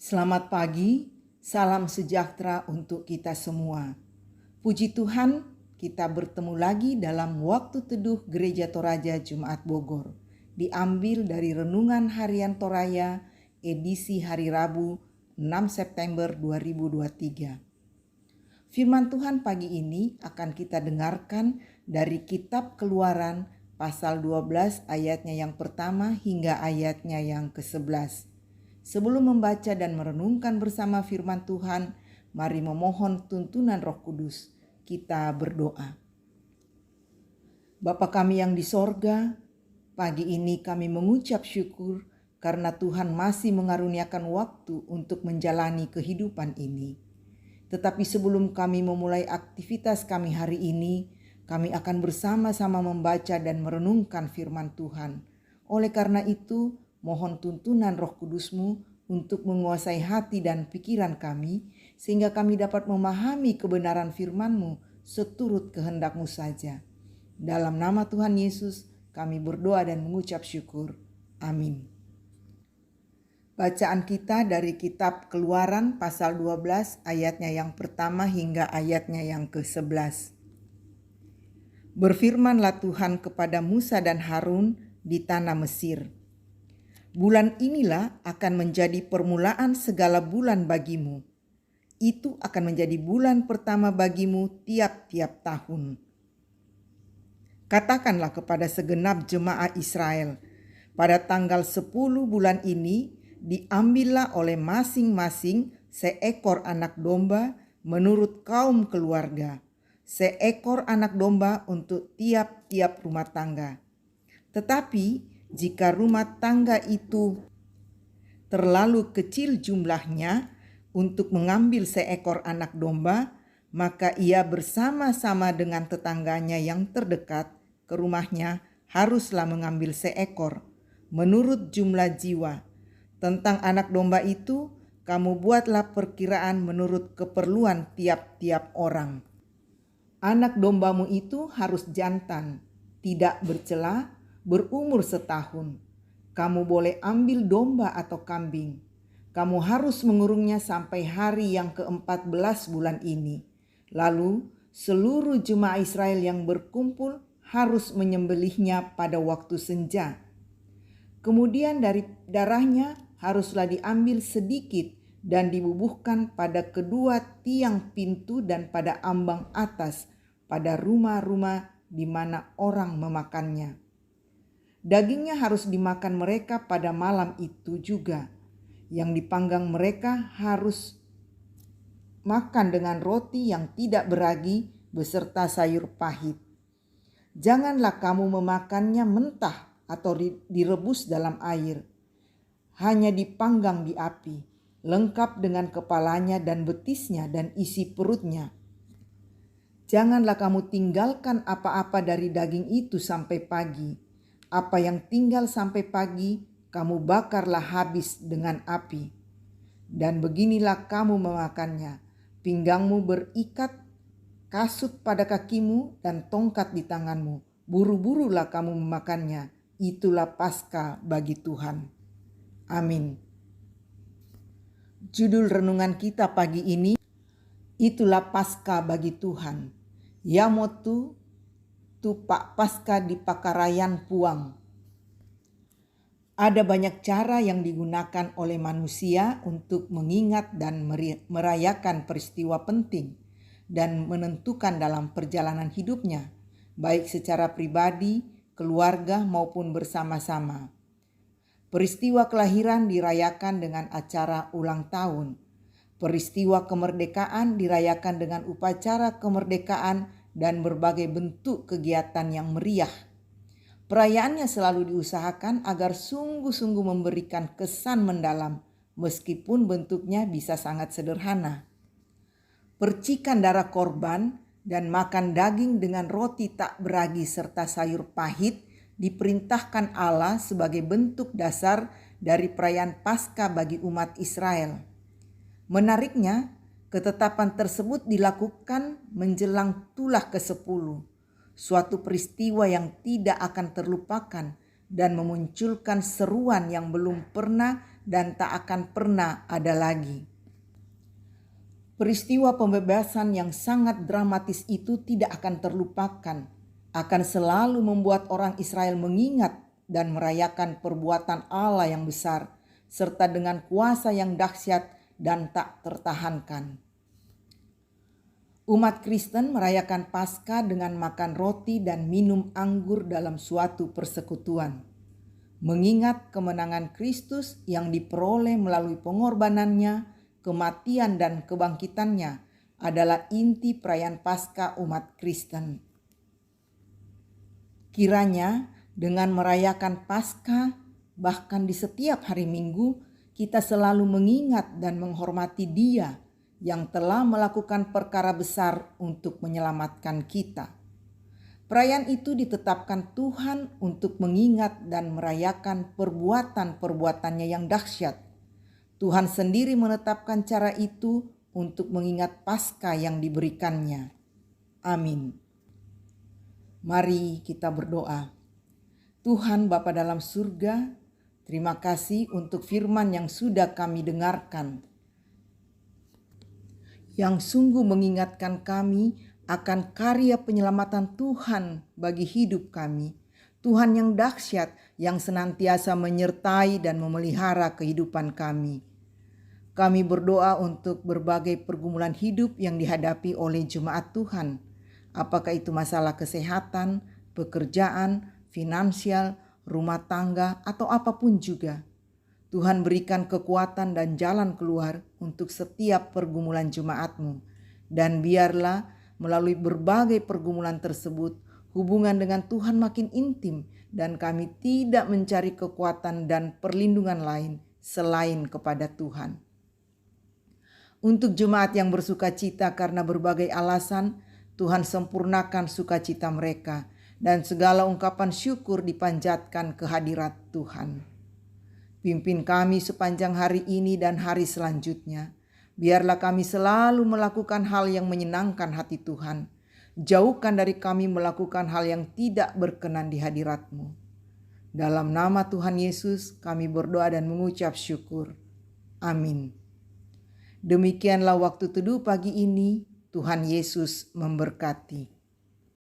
Selamat pagi, salam sejahtera untuk kita semua. Puji Tuhan, kita bertemu lagi dalam waktu teduh Gereja Toraja Jumat Bogor. Diambil dari Renungan Harian Toraya, edisi hari Rabu 6 September 2023. Firman Tuhan pagi ini akan kita dengarkan dari Kitab Keluaran pasal 12 ayatnya yang pertama hingga ayatnya yang ke-11. Sebelum membaca dan merenungkan bersama firman Tuhan, mari memohon tuntunan Roh Kudus. Kita berdoa. Bapa kami yang di sorga, pagi ini kami mengucap syukur karena Tuhan masih mengaruniakan waktu untuk menjalani kehidupan ini. Tetapi sebelum kami memulai aktivitas kami hari ini, kami akan bersama-sama membaca dan merenungkan firman Tuhan. Oleh karena itu, mohon tuntunan Roh Kudus-Mu untuk menguasai hati dan pikiran kami, sehingga kami dapat memahami kebenaran firman-Mu seturut kehendak-Mu saja. Dalam nama Tuhan Yesus, kami berdoa dan mengucap syukur. Amin. Bacaan kita dari kitab Keluaran pasal 12 ayatnya yang pertama hingga ayatnya yang ke-11. Berfirmanlah Tuhan kepada Musa dan Harun di tanah Mesir. Bulan inilah akan menjadi permulaan segala bulan bagimu. Itu akan menjadi bulan pertama bagimu tiap-tiap tahun. Katakanlah kepada segenap jemaah Israel, pada tanggal 10 bulan ini diambillah oleh masing-masing seekor anak domba menurut kaum keluarga, seekor anak domba untuk tiap-tiap rumah tangga. Tetapi jika rumah tangga itu terlalu kecil jumlahnya untuk mengambil seekor anak domba, maka ia bersama-sama dengan tetangganya yang terdekat ke rumahnya haruslah mengambil seekor menurut jumlah jiwa. Tentang anak domba itu, kamu buatlah perkiraan menurut keperluan tiap-tiap orang. Anak dombamu itu harus jantan, tidak bercela, berumur setahun. Kamu boleh ambil domba atau kambing. Kamu harus mengurungnya sampai hari yang ke-14 bulan ini. Lalu seluruh jemaah Israel yang berkumpul harus menyembelihnya pada waktu senja. Kemudian dari darahnya haruslah diambil sedikit dan dibubuhkan pada kedua tiang pintu dan pada ambang atas pada rumah-rumah di mana orang memakannya. Dagingnya harus dimakan mereka pada malam itu juga. Yang dipanggang mereka harus makan dengan roti yang tidak beragi beserta sayur pahit. Janganlah kamu memakannya mentah atau direbus dalam air. Hanya dipanggang di api, lengkap dengan kepalanya dan betisnya dan isi perutnya. Janganlah kamu tinggalkan apa-apa dari daging itu sampai pagi. Apa yang tinggal sampai pagi, kamu bakarlah habis dengan api. Dan beginilah kamu memakannya. Pinggangmu berikat, kasut pada kakimu, dan tongkat di tanganmu. Buru-burulah kamu memakannya. Itulah Paskah bagi Tuhan. Amin. Judul renungan kita pagi ini, itulah Paskah bagi Tuhan. Yamotu Tupak Paskah di Pakarayan Puang. Ada banyak cara yang digunakan oleh manusia untuk mengingat dan merayakan peristiwa penting dan menentukan dalam perjalanan hidupnya, baik secara pribadi, keluarga maupun bersama-sama. Peristiwa kelahiran dirayakan dengan acara ulang tahun. Peristiwa kemerdekaan dirayakan dengan upacara kemerdekaan dan berbagai bentuk kegiatan yang meriah. Perayaannya selalu diusahakan agar sungguh-sungguh memberikan kesan mendalam, meskipun bentuknya bisa sangat sederhana. Percikan darah korban dan makan daging dengan roti tak beragi serta sayur pahit diperintahkan Allah sebagai bentuk dasar dari perayaan Paskah bagi umat Israel. Menariknya, ketetapan tersebut dilakukan menjelang tulah ke-10, suatu peristiwa yang tidak akan terlupakan dan memunculkan seruan yang belum pernah dan tak akan pernah ada lagi. Peristiwa pembebasan yang sangat dramatis itu tidak akan terlupakan, akan selalu membuat orang Israel mengingat dan merayakan perbuatan Allah yang besar, serta dengan kuasa yang dahsyat dan tak tertahankan. Umat Kristen merayakan Paskah dengan makan roti dan minum anggur dalam suatu persekutuan, mengingat kemenangan Kristus yang diperoleh melalui pengorbanannya, kematian dan kebangkitannya adalah inti perayaan Paskah umat Kristen. Kiranya dengan merayakan Paskah, bahkan di setiap hari Minggu, kita selalu mengingat dan menghormati Dia yang telah melakukan perkara besar untuk menyelamatkan kita. Perayaan itu ditetapkan Tuhan untuk mengingat dan merayakan perbuatan-perbuatannya yang dahsyat. Tuhan sendiri menetapkan cara itu untuk mengingat Paskah yang diberikannya. Amin. Mari kita berdoa. Tuhan Bapa dalam surga, terima kasih untuk firman yang sudah kami dengarkan, yang sungguh mengingatkan kami akan karya penyelamatan Tuhan bagi hidup kami. Tuhan yang dahsyat yang senantiasa menyertai dan memelihara kehidupan kami. Kami berdoa untuk berbagai pergumulan hidup yang dihadapi oleh jemaat Tuhan. Apakah itu masalah kesehatan, pekerjaan, finansial, rumah tangga, atau apapun juga. Tuhan berikan kekuatan dan jalan keluar untuk setiap pergumulan jemaat-Mu. Dan biarlah melalui berbagai pergumulan tersebut, hubungan dengan Tuhan makin intim dan kami tidak mencari kekuatan dan perlindungan lain selain kepada Tuhan. Untuk jemaat yang bersuka cita karena berbagai alasan, Tuhan sempurnakan sukacita mereka dan segala ungkapan syukur dipanjatkan ke hadirat Tuhan. Pimpin kami sepanjang hari ini dan hari selanjutnya. Biarlah kami selalu melakukan hal yang menyenangkan hati Tuhan. Jauhkan dari kami melakukan hal yang tidak berkenan di hadirat-Mu. Dalam nama Tuhan Yesus kami berdoa dan mengucap syukur. Amin. Demikianlah waktu teduh pagi ini. Tuhan Yesus memberkati.